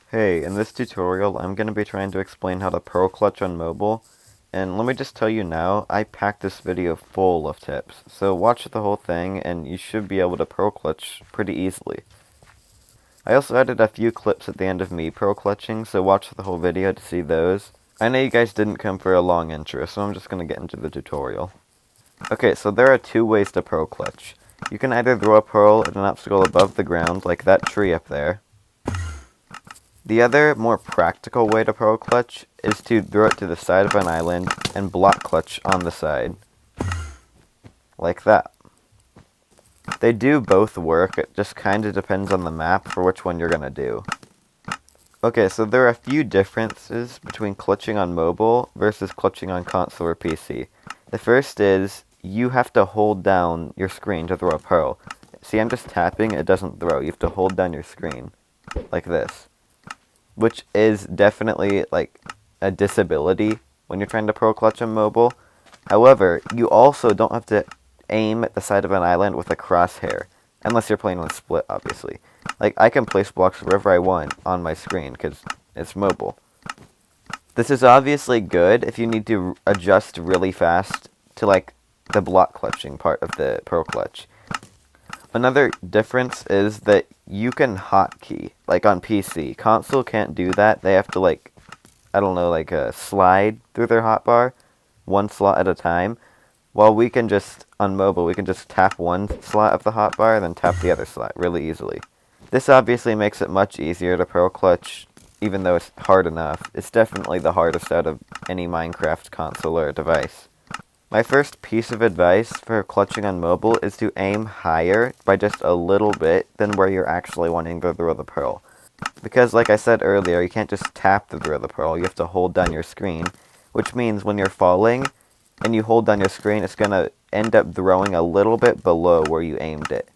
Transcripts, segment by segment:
Hey, in this tutorial I'm going to be trying to explain how to pro clutch on mobile, and let me just tell you now, I packed this video full of tips, so watch the whole thing and you should be able to pro clutch pretty easily. I also added a few clips at the end of me pro clutching, so watch the whole video to see those. I know you guys didn't come for a long intro, so I'm just going to get into the tutorial. Okay, so there are two ways to pro clutch. You can either throw a pearl at an obstacle above the ground, like that tree up there. The other, more practical way to pro clutch is to throw it to the side of an island and block clutch on the side. Like that. They do both work, it just kinda depends on the map for which one you're gonna do. Okay, so there are a few differences between clutching on mobile versus clutching on console or PC. The first is, you have to hold down your screen to throw a pearl. See, I'm just tapping, it doesn't throw. You have to hold down your screen. Like this. Which is definitely like a disability when you're trying to pro clutch on mobile. However, you also don't have to aim at the side of an island with a crosshair, unless you're playing on split, obviously. Like, I can place blocks wherever I want on my screen, because it's mobile. This is obviously good if you need to adjust really fast to, like, the block clutching part of the pro clutch. Another difference is that you can hotkey, like on PC. Console can't do that. They have to, like, I don't know, like slide through their hotbar, one slot at a time. While we can just, on mobile, we can just tap one slot of the hotbar and then tap the other slot really easily. This obviously makes it much easier to pro clutch, even though it's hard enough. It's definitely the hardest out of any Minecraft console or device. My first piece of advice for clutching on mobile is to aim higher by just a little bit than where you're actually wanting to throw the pearl. Because, like I said earlier, you can't just tap to throw the pearl, you have to hold down your screen, which means when you're falling and you hold down your screen, it's going to end up throwing a little bit below where you aimed it.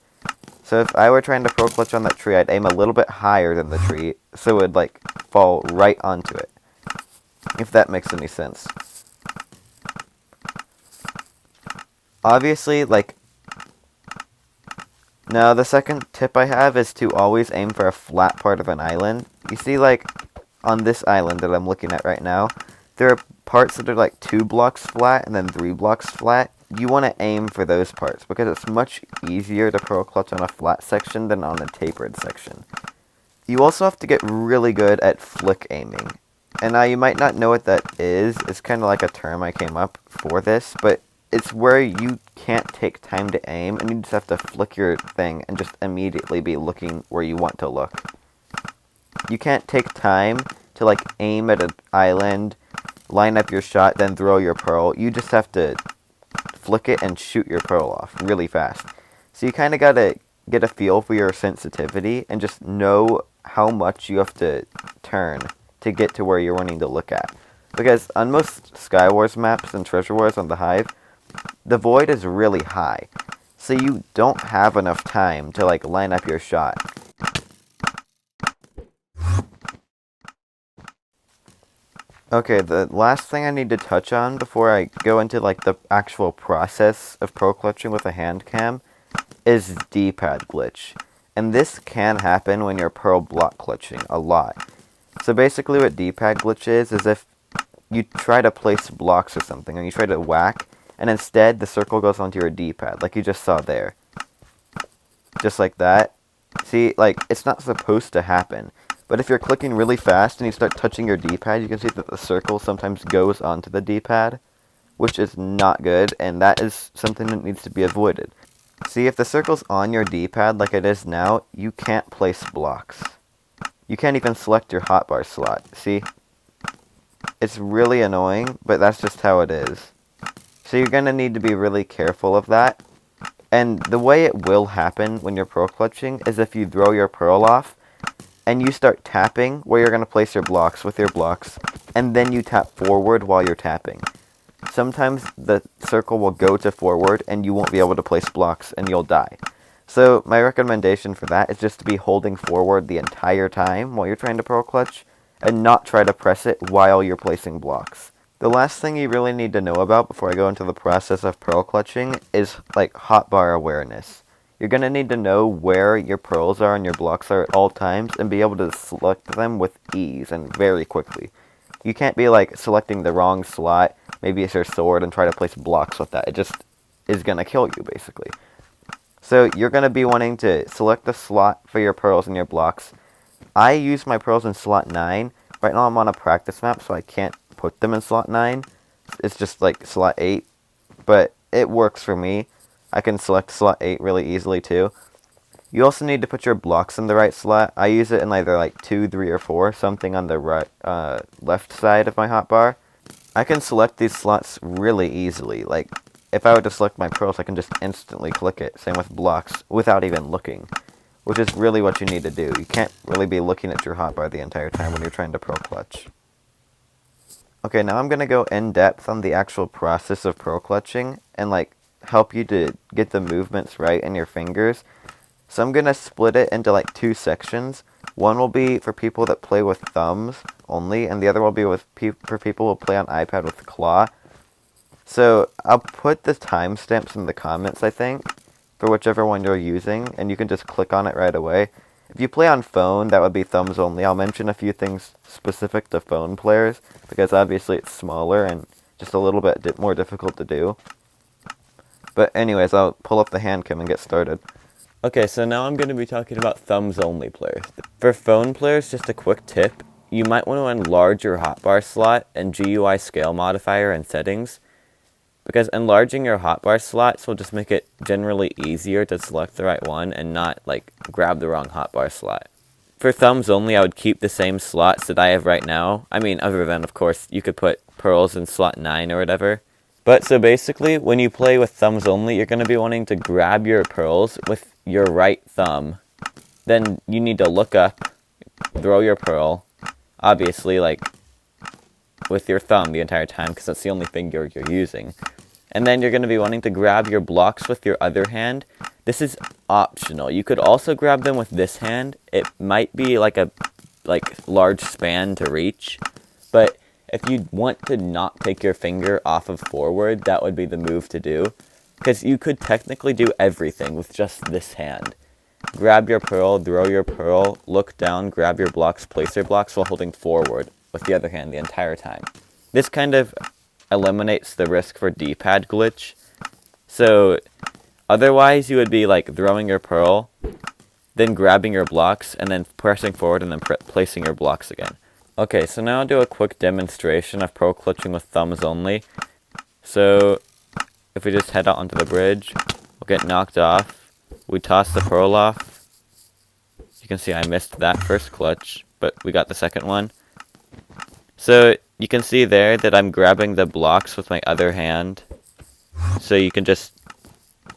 So if I were trying to pro clutch on that tree, I'd aim a little bit higher than the tree, so it would, like, fall right onto it. If that makes any sense. Obviously, like, now the second tip I have is to always aim for a flat part of an island. You see, like, on this island that I'm looking at right now, there are parts that are like 2 blocks flat and then 3 blocks flat. You want to aim for those parts because it's much easier to pro clutch on a flat section than on a tapered section. You also have to get really good at flick aiming. And now you might not know what that is. It's kind of like a term I came up for this, but it's where you can't take time to aim, and you just have to flick your thing and just immediately be looking where you want to look. You can't take time to, like, aim at an island, line up your shot, then throw your pearl. You just have to flick it and shoot your pearl off really fast. So you kind of gotta get a feel for your sensitivity and just know how much you have to turn to get to where you're wanting to look at. Because on most Skywars maps and Treasure Wars on the Hive, the void is really high, so you don't have enough time to, like, line up your shot. Okay, the last thing I need to touch on before I go into, like, the actual process of pro clutching with a hand cam is D-pad glitch. And this can happen when you're pearl block clutching a lot. So basically what D-pad glitch is if you try to place blocks or something, and you try to whack, and instead the circle goes onto your D-pad, like you just saw there. Just like that. See, like, it's not supposed to happen. But if you're clicking really fast and you start touching your D-pad, you can see that the circle sometimes goes onto the D-pad, which is not good, and that is something that needs to be avoided. See, if the circle's on your D-pad like it is now, you can't place blocks. You can't even select your hotbar slot, see? It's really annoying, but that's just how it is. So you're going to need to be really careful of that. And the way it will happen when you're pro clutching is if you throw your pearl off, and you start tapping where you're going to place your blocks with your blocks, and then you tap forward while you're tapping. Sometimes the circle will go to forward, and you won't be able to place blocks, and you'll die. So my recommendation for that is just to be holding forward the entire time while you're trying to pro clutch, and not try to press it while you're placing blocks. The last thing you really need to know about before I go into the process of pearl clutching is, like, hotbar awareness. you're going to need to know where your pearls are and your blocks are at all times and be able to select them with ease and very quickly. You can't be like selecting the wrong slot, maybe it's your sword, and try to place blocks with that. It just is going to kill you, basically. So you're going to be wanting to select the slot for your pearls and your blocks. I use my pearls in slot 9. Right now I'm on a practice map, so I can't put them in slot 9. It's just like slot 8, but it works for me. I can select slot 8 really easily too. You also need to put your blocks in the right slot. I use it in either like 2, 3, or 4, something on the right, left side of my hotbar. I can select these slots really easily. Like, if I were to select my pearls, I can just instantly click it. Same with blocks, without even looking. Which is really what you need to do. You can't really be looking at your hotbar the entire time when you're trying to pro clutch. Okay, now I'm going to go in depth on the actual process of pro clutching and like help you to get the movements right in your fingers. So I'm going to split it into like 2 sections. One will be for people that play with thumbs only, and the other will be for people who play on iPad with claw. So I'll put the timestamps in the comments, I think, for whichever one you're using, and you can just click on it right away. If you play on phone, that would be thumbs only. I'll mention a few things specific to phone players, because obviously it's smaller and just a little bit more difficult to do. But anyways, I'll pull up the hand cam and get started. Okay, so now I'm going to be talking about thumbs only players. For phone players, just a quick tip. You might want to enlarge your hotbar slot and GUI scale modifier and settings, because enlarging your hotbar slots will just make it generally easier to select the right one and not like grab the wrong hotbar slot. For thumbs only, I would keep the same slots that I have right now. I mean, other than, of course, you could put pearls in slot 9 or whatever. But so basically, when you play with thumbs only, you're going to be wanting to grab your pearls with your right thumb. Then you need to look up, throw your pearl, obviously like with your thumb the entire time because that's the only finger you're using. And then you're going to be wanting to grab your blocks with your other hand. This is optional. You could also grab them with this hand. It might be like a large span to reach, but if you want to not take your finger off of forward, that would be the move to do. Because you could technically do everything with just this hand. Grab your pearl, throw your pearl, look down, grab your blocks, place your blocks while holding forward with the other hand the entire time. This kind of eliminates the risk for D-pad glitch. So otherwise you would be like throwing your pearl, then grabbing your blocks, and then pressing forward and then placing your blocks again. Okay, so now I'll do a quick demonstration of pro clutching with thumbs only. So if we just head out onto the bridge, we'll get knocked off. We toss the pearl off. You can see I missed that first clutch, but we got the second one. So you can see there that I'm grabbing the blocks with my other hand. So you can just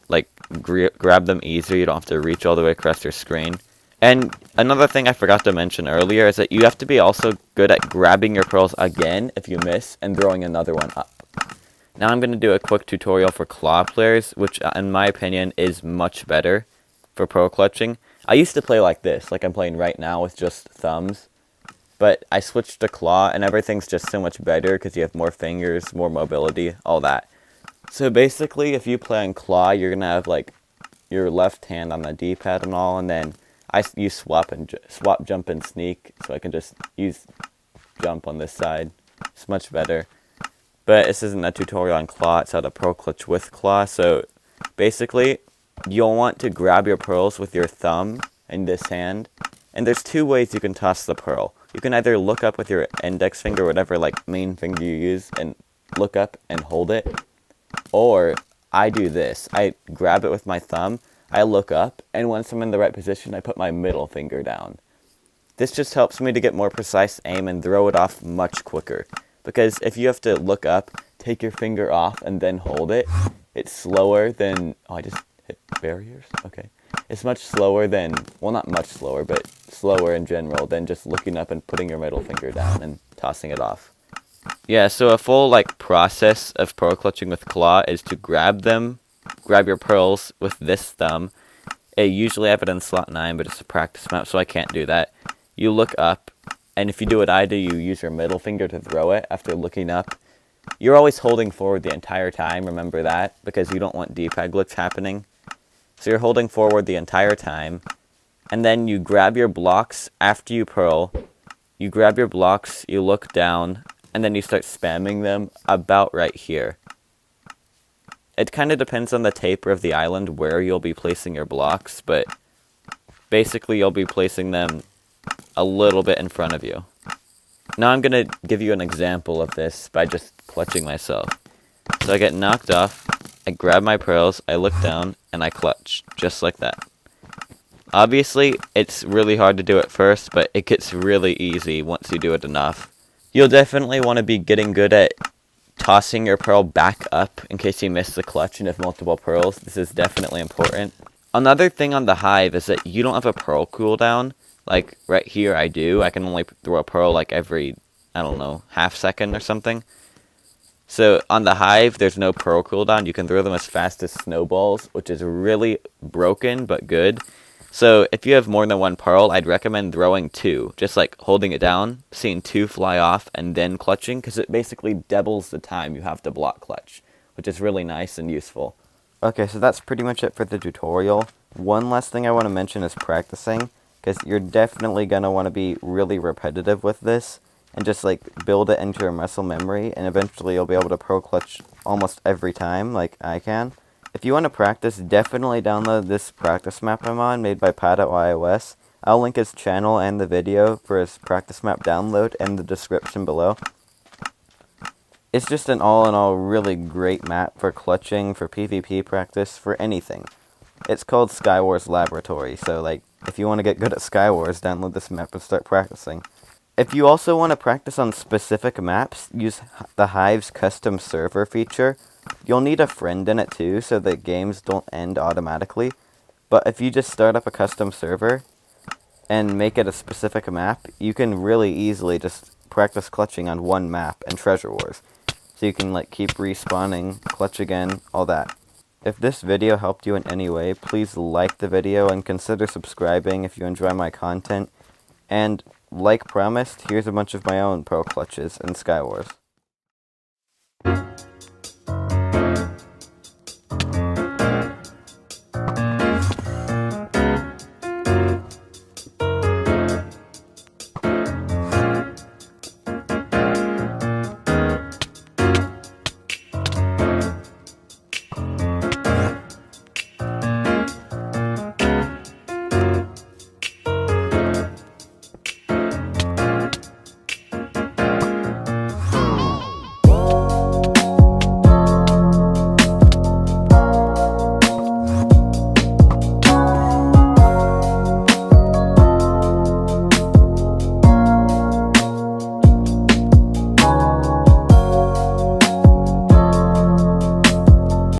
like grab them easier. You don't have to reach all the way across your screen. And another thing I forgot to mention earlier is that you have to be also good at grabbing your pearls again if you miss and throwing another one up. Now I'm going to do a quick tutorial for claw players, which in my opinion is much better for pro clutching. I used to play like this, like I'm playing right now with just thumbs. But I switched to claw and everything's just so much better because you have more fingers, more mobility, all that. So basically if you play on claw, you're going to have like your left hand on the D-pad and all, and then I use swap, jump, and sneak, so I can just use jump on this side. It's much better. But this isn't a tutorial on claw, it's how to pro clutch with claw. So basically, you'll want to grab your pearls with your thumb in this hand. And there's 2 ways you can toss the pearl. You can either look up with your index finger, whatever like main finger you use, and look up and hold it. Or I do this. I grab it with my thumb. I look up, and once I'm in the right position, I put my middle finger down. This just helps me to get more precise aim and throw it off much quicker. Because if you have to look up, take your finger off, and then hold it, it's slower than... Oh, I just hit barriers? Okay. It's much slower than... Well, not much slower, but slower in general than just looking up and putting your middle finger down and tossing it off. Yeah, so a full process of pro clutching with claw is to grab your pearls with this thumb. I usually have it in slot 9, but it's a practice map, so I can't do that. You look up, and if you do what I do, you use your middle finger to throw it after looking up. You're always holding forward the entire time, remember that, because you don't want D-pad glitch happening. So you're holding forward the entire time, and then you grab your blocks after you pearl. You grab your blocks, you look down, and then you start spamming them about right here. It kind of depends on the taper of the island where you'll be placing your blocks, but basically you'll be placing them a little bit in front of you. Now I'm going to give you an example of this by just clutching myself. So I get knocked off, I grab my pearls, I look down, and I clutch, just like that. Obviously, it's really hard to do it first, but it gets really easy once you do it enough. You'll definitely want to be getting good at tossing your pearl back up in case you miss the clutch and have multiple pearls. This is definitely important. Another thing on the hive is that you don't have a pearl cooldown. Like right here I do. I can only throw a pearl like every, I don't know, half second or something. So on the hive, there's no pearl cooldown. You can throw them as fast as snowballs, which is really broken but good. So if you have more than one pearl, I'd recommend throwing 2. Just like holding it down, seeing 2 fly off, and then clutching, because it basically doubles the time you have to block clutch, which is really nice and useful. Okay, so that's pretty much it for the tutorial. One last thing I want to mention is practicing, because you're definitely going to want to be really repetitive with this, and just like build it into your muscle memory, and eventually you'll be able to pro clutch almost every time, like I can. If you want to practice, definitely download this practice map I'm on, made by Pat@iOS. I'll link his channel and the video for his practice map download in the description below. It's just an all-in-all really great map for clutching, for PvP practice, for anything. It's called Skywars Laboratory, so like, if you want to get good at Skywars, download this map and start practicing. If you also want to practice on specific maps, use the Hive's custom server feature. You'll need a friend in it too, so that games don't end automatically. But if you just start up a custom server and make it a specific map, you can really easily just practice clutching on one map in Treasure Wars. So you can like keep respawning, clutch again, all that. If this video helped you in any way, please like the video and consider subscribing if you enjoy my content. And like promised, here's a bunch of my own pro clutches in Skywars.